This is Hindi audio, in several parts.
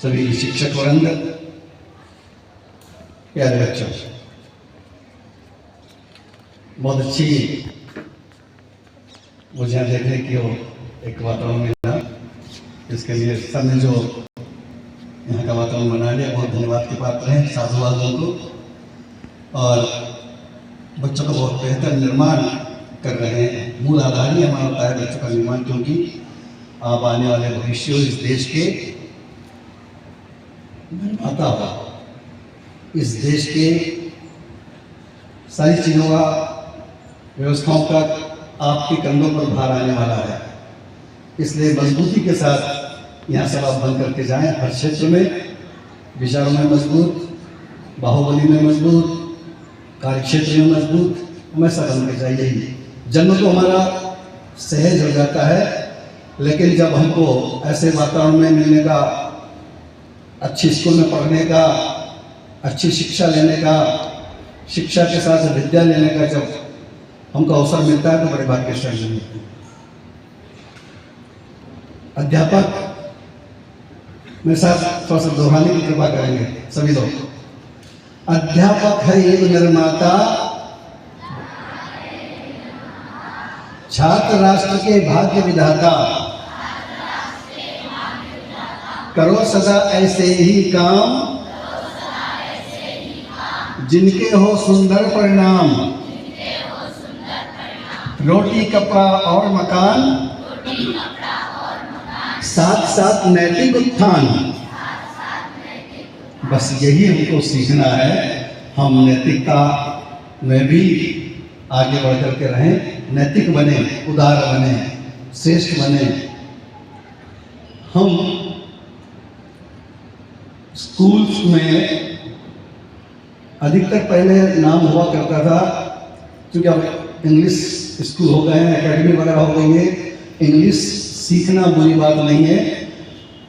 सभी शिक्षक वृंद, प्यारे बच्चों, बहुत अच्छी मुझे यहाँ देखने की एक वातावरण मिला। इसके लिए सबने जो यहाँ का वातावरण बना लिया, बहुत धन्यवाद के पात्र हैं साधुवादों को, और बच्चों का बहुत बेहतर निर्माण कर रहे हैं। मूल आधार ही हमारा होता है बच्चों का निर्माण, क्योंकि आप आने वाले भविष्य इस देश के निर्माता हो। इस देश के सारी चीज़ों का, व्यवस्थाओं का आपके कंधों पर भार आने वाला है। इसलिए मजबूती के साथ यहाँ सब आप बन करके जाएं। हर क्षेत्र में, विचारों में मजबूत, बाहुबली में मजबूत, कार्य क्षेत्र में मजबूत, हमेशा बन के जाइए। जन्म तो हमारा सहज हो जाता है, लेकिन जब हमको ऐसे वातावरण में मिलने का, अच्छी स्कूल में पढ़ने का, अच्छी शिक्षा लेने का, शिक्षा के साथ विद्या लेने का जब हमको अवसर मिलता है तो बड़े भाग्यशाली मिलते हैं। अध्यापक मेरे साथ थोड़ा सा दोहराने की कृपा करेंगे सभी लोग। अध्यापक है एक निर्माता, छात्र राष्ट्र के भाग्य विधाता, करो सदा ऐसे ही काम, जिनके हो सुंदर परिणाम, रोटी कपड़ा और मकान, साथ साथ नैतिक उत्थान। बस यही हमको सीखना है। हम नैतिकता में भी आगे बढ़ करके रहें, नैतिक बने, उदार बने, श्रेष्ठ बने। हम स्कूल्स में अधिकतर पहले नाम हुआ करता था, क्योंकि अब इंग्लिश स्कूल हो गए हैं, एकेडमी वगैरह हो गई है। इंग्लिश सीखना बुरी बात नहीं है,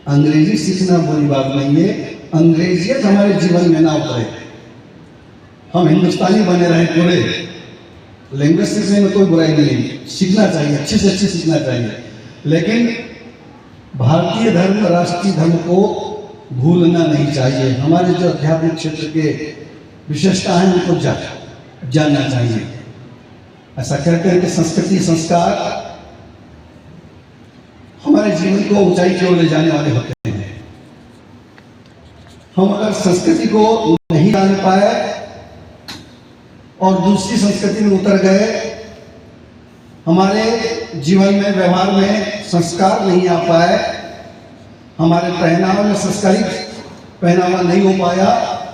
अंग्रेजी सीखना बुरी बात नहीं है। अंग्रेजियत हमारे जीवन में ना उतरे, हम हिंदुस्तानी बने रहे पूरे। लैंग्वेज सीखने में कोई बुराई नहीं है, सीखना चाहिए, अच्छे से अच्छे सीखना चाहिए, लेकिन भारतीय धर्म, राष्ट्रीय धर्म को भूलना नहीं चाहिए। हमारे जो आध्यात्मिक क्षेत्र के विशेषता है उनको जानना चाहिए। ऐसा कहते हैं कि संस्कृति, संस्कार हमारे जीवन को ऊंचाई की ओर ले जाने वाले होते हैं। हम अगर संस्कृति को नहीं जान पाए और दूसरी संस्कृति में उतर गए, हमारे जीवन में, व्यवहार में संस्कार नहीं आ पाए, हमारे पहनावा में संस्कारित पहनावा नहीं हो पाया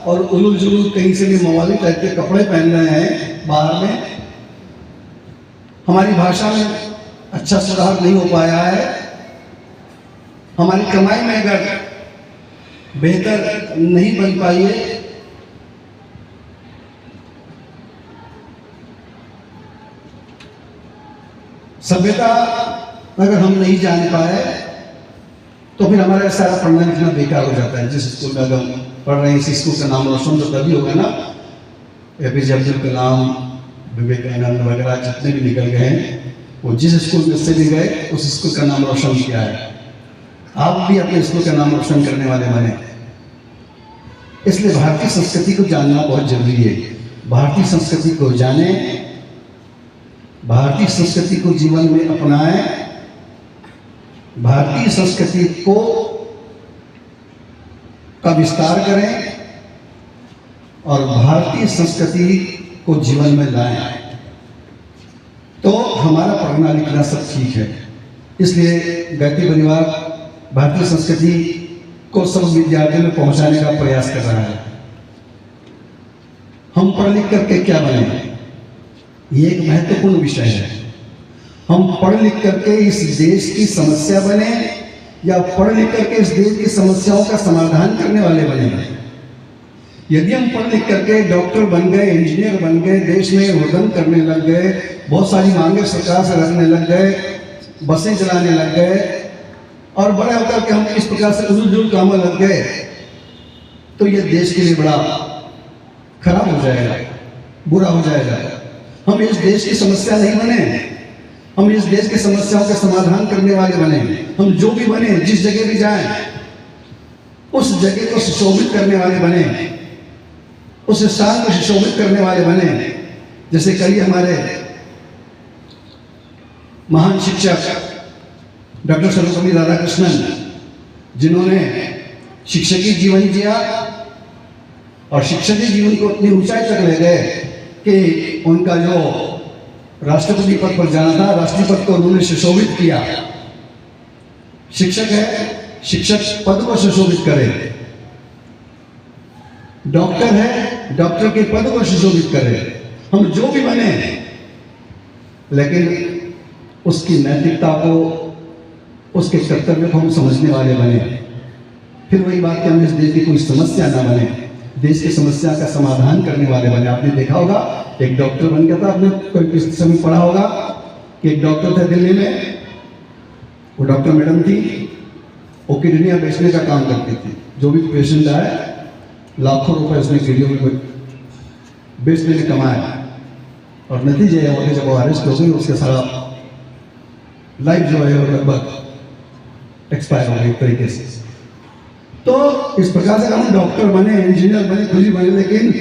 और उलूल जुलूल कहीं से भी मवाली टाइप के कपड़े पहन रहे हैं बाहर में, हमारी भाषा में अच्छा सुधार नहीं हो पाया है, हमारी कमाई में अगर बेहतर नहीं बन पाई है, सभ्यता अगर हम नहीं जान पाए, तो फिर हमारा सारा पढ़ना लिखना बेकार हो जाता है। जिस स्कूल में अगर हम पढ़ रहे हैं, इस स्कूल का नाम रोशन तो तभी होगा ना। एपीजे अब्दुल कलाम, विवेकानंद वगैरह जितने भी निकल गए हैं, वो जिस स्कूल में से भी गए, उस स्कूल का नाम रोशन किया है। आप भी अपने स्कूल का नाम रोशन करने वाले बने। इसलिए भारतीय संस्कृति को जानना बहुत जरूरी है। भारतीय संस्कृति को जाने, भारतीय संस्कृति को जीवन में अपनाएं, भारतीय संस्कृति को का विस्तार करें और भारतीय संस्कृति को जीवन में लाएं, तो हमारा पढ़ना लिखना सब ठीक है। इसलिए गायत्री परिवार भारतीय संस्कृति को सब विद्यार्थियों में पहुंचाने का प्रयास कर रहा है। हम पढ़ लिख करके क्या बने, ये एक महत्वपूर्ण विषय है। हम पढ़ लिख करके इस देश की समस्या बने या पढ़ लिख करके इस देश की समस्याओं का समाधान करने वाले बने। यदि हम पढ़ लिख करके डॉक्टर बन गए, इंजीनियर बन गए, देश में उद्यम करने लग गए, बहुत सारी मांगे सरकार से रखने लग गए, बसें चलाने लग गए और बड़े होकर के हम इस प्रकार से उलझुल कामों लग गए, तो ये देश के लिए बड़ा खराब हो जाएगा, बुरा हो जाएगा। हम इस देश की समस्या नहीं बने, हम इस देश की समस्याओं के समाधान करने वाले बने। हम जो भी बने, जिस जगह भी जाएं, उस जगह को सुशोभित करने वाले बने, उस स्थान को सुशोभित करने वाले बने। जैसे कई हमारे महान शिक्षक डॉक्टर सर्वपल्ली राधाकृष्णन, जिन्होंने शिक्षकीय जीवन जिया और शिक्षकीय जीवन को इतनी ऊंचाई तक ले गए कि उनका जो राष्ट्रपति पद पर जाना था, राष्ट्रीय पद को उन्होंने सुशोभित किया। शिक्षक है, शिक्षक पद को सुशोभित करे। डॉक्टर है, डॉक्टर के पद को सुशोभित करे। हम जो भी बने, लेकिन उसकी नैतिकता को, उसके कर्तव्य को हम समझने वाले बने। फिर वही बात कि हम इस देश की कोई समस्या ना बने, देश की समस्या का समाधान करने वाले बने। आपने देखा होगा, एक डॉक्टर बन गया था, आपने कोई किस समय पढ़ा होगा कि एक डॉक्टर थे दिल्ली में, वो डॉक्टर मैडम थी, वो किडनियाँ बेचने का काम करती थी। जो भी पेशेंट आए, लाखों रुपए उसने किडनियों में बेचने में कमाया, और नतीजे ये हुआ कि जब वो अरेस्ट हो गई, उसके सारा लाइफ जो है वो लगभग एक्सपायर हो गई एक तरीके से। तो इस प्रकार से हम डॉक्टर बने, इंजीनियर बने, कुछ भी बने, लेकिन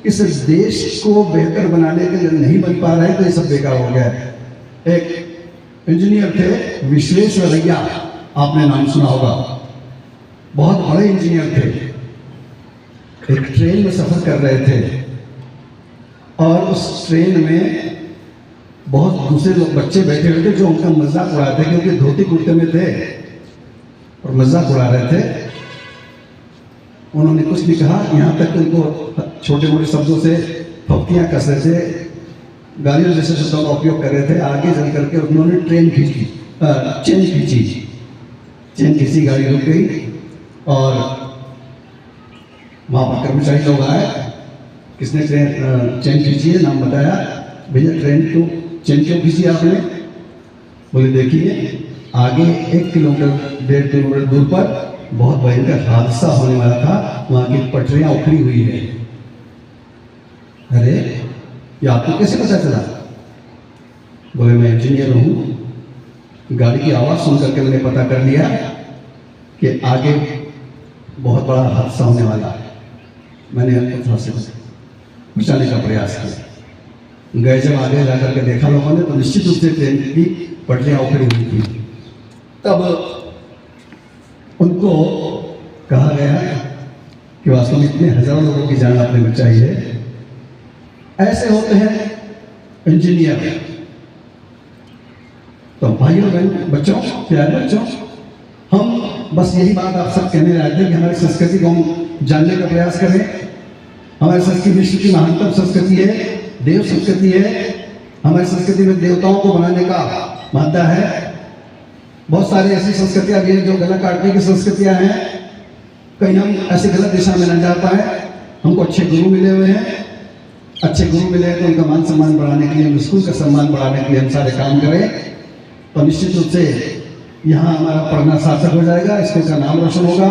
इस देश को बेहतर बनाने के लिए नहीं बन पा रहे, तो ये सब बेकार हो गया है। एक इंजीनियर थे विश्वेश्वरैया, आपने नाम सुना होगा, बहुत बड़े इंजीनियर थे। एक ट्रेन में सफर कर रहे थे और उस ट्रेन में बहुत दूसरे लोग बच्चे बैठे हुए थे जो उनका मजाक उड़ा रहे थे, क्योंकि धोती कुर्ते में थे और मजाक उड़ा रहे थे। उन्होंने कुछ नहीं कहा, यहाँ तक उनको छोटे मोटे शब्दों से फप्तियाँ कस रहे थे, गालियों जैसे शब्दों का उपयोग कर रहे थे। आगे चल करके उन्होंने चेन खींची, गाड़ी रुक गई और वहाँ पर कर्मचारी लोग आए, किसने चेन खींची है, नाम बताया, भैया ट्रेन क्यों चेन क्यों खींची आपने? बोले देखिए, आगे 1 किलोमीटर 1.5 किलोमीटर दूर पर बहुत भयंकर हादसा होने वाला था, वहां की पटरियां उखड़ी हुई है। अरे ये आपको कैसे पता चला? बोले मैं इंजीनियर हूँ, गाड़ी की आवाज़ सुन करके मैंने पता कर लिया कि आगे बहुत बड़ा हादसा होने वाला है। मैंने थोड़ा से बचाने का प्रयास किया। गए जब आगे जाकर के देखा लोगों ने, तो निश्चित रूप से ट्रेन की पटरियां उखड़ी हुई थी। तब उनको कहा गया कि वास्तव में इतने हजारों लोगों की जान आपने बचाई है। ऐसे होते हैं इंजीनियर। तो भाइयों बहन बच्चों, प्यारे बच्चों, हम बस यही बात आप सब कहने रहे थे कि हमारी संस्कृति को हम जानने का प्रयास करें। हमारी संस्कृति विश्व की महानतम संस्कृति है, देव संस्कृति है। हमारी संस्कृति में देवताओं को बनाने का मादा है। बहुत सारी ऐसी संस्कृतियाँ भी हैं जो गला काटने की संस्कृतियाँ हैं। कहीं हम ऐसी गलत दिशा में न जा पाए। हमको अच्छे गुरु मिले हुए हैं, अच्छे गुरु मिले तो उनका मान सम्मान बढ़ाने के लिए, हम स्कूल का सम्मान बढ़ाने के लिए हम सारे काम करें, तो निश्चित रूप से यहाँ हमारा पढ़ना सार्थक हो जाएगा, स्कूल का नाम रोशन होगा,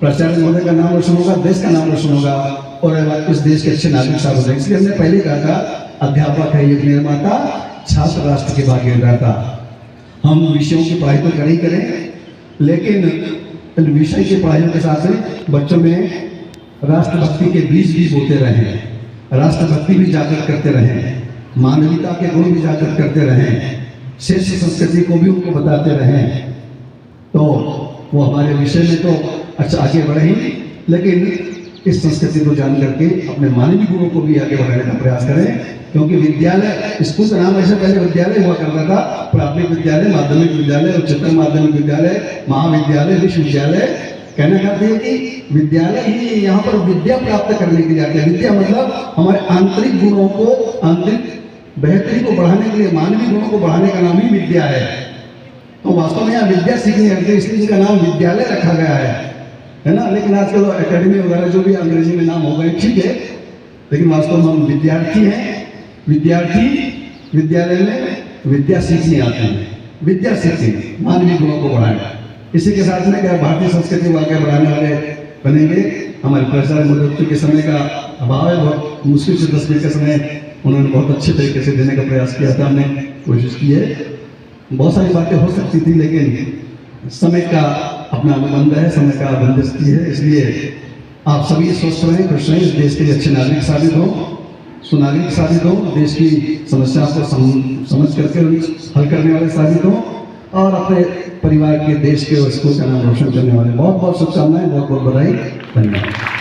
प्राचार्य महोदय का नाम रोशन होगा, देश का नाम रोशन होगा और इस देश के अच्छे नागरिक साहब हो जाएंगे। इसलिए हमने पहले कहा था, अध्यापक है युग निर्माता, छात्र राष्ट्र के भाग्यदाता। हम विषयों की पढ़ाई तो करें, लेकिन इन विषय की पढ़ाइयों के साथ बच्चों में राष्ट्रभक्ति के बीज भी बोते रहें, राष्ट्रभक्ति भी जागृत करते रहें, मानवीयता के गुण भी जागृत करते रहें, श्रेष्ठ संस्कृति को भी उनको बताते रहें। तो वो हमारे विषय में तो अच्छा आगे बढ़े ही, लेकिन इस संस्कृति को जान करके अपने मानवीय गुणों को भी आगे बढ़ाने का प्रयास करें। क्योंकि विद्यालय, स्कूल का नाम ऐसे पहले विद्यालय हुआ करता था, प्राथमिक विद्यालय, माध्यमिक विद्यालय, उच्चतर माध्यमिक विद्यालय, महाविद्यालय, विश्वविद्यालय। कहना चाहते हैं कि विद्यालय ही यहाँ पर विद्या प्राप्त करने के लिए आते हैं। विद्या मतलब हमारे आंतरिक गुणों को, आंतरिक बेहतरी को बढ़ाने के लिए, मानवीय गुणों को बढ़ाने का नाम ही विद्या है। तो वास्तव में यहाँ विद्या सीखने आते, इसलिए इनका नाम विद्यालय रखा गया है ना। लेकिन आजकल एकेडमी वगैरह जो भी अंग्रेजी में नाम हो गए, ठीक है, लेकिन वास्तव में हम विद्यार्थी हैं। विद्यार्थी विद्यालय में विद्या सीखने आते हैं, विद्या सीखने, मानवीय गुणों को बढ़ाएं। इसी के साथ में क्या भारतीय संस्कृति को आगे बढ़ाने वाले बनेंगे। हमारे प्राचार्य महोदय के समय का अभाव है, बहुत मुश्किल से 10 मिनट का समय उन्होंने बहुत अच्छे तरीके से देने का प्रयास किया था, हमने कोशिश की है। बहुत सारी बातें हो सकती थी, लेकिन समय का अपना अनुबंध है, समय का बंदिस्ती है, इसलिए आप सभी स्वस्थ रहें, खुश रहें, इस देश के अच्छे नागरिक साबित हो, सुनागरिक साबित हो, देश की समस्या को समझ करके हल करने वाले साबित हो और अपने परिवार के, देश के और स्कूल का नाम रोशन करने वाले। बहुत बहुत शुभकामनाएं, बहुत बहुत बधाई, धन्यवाद।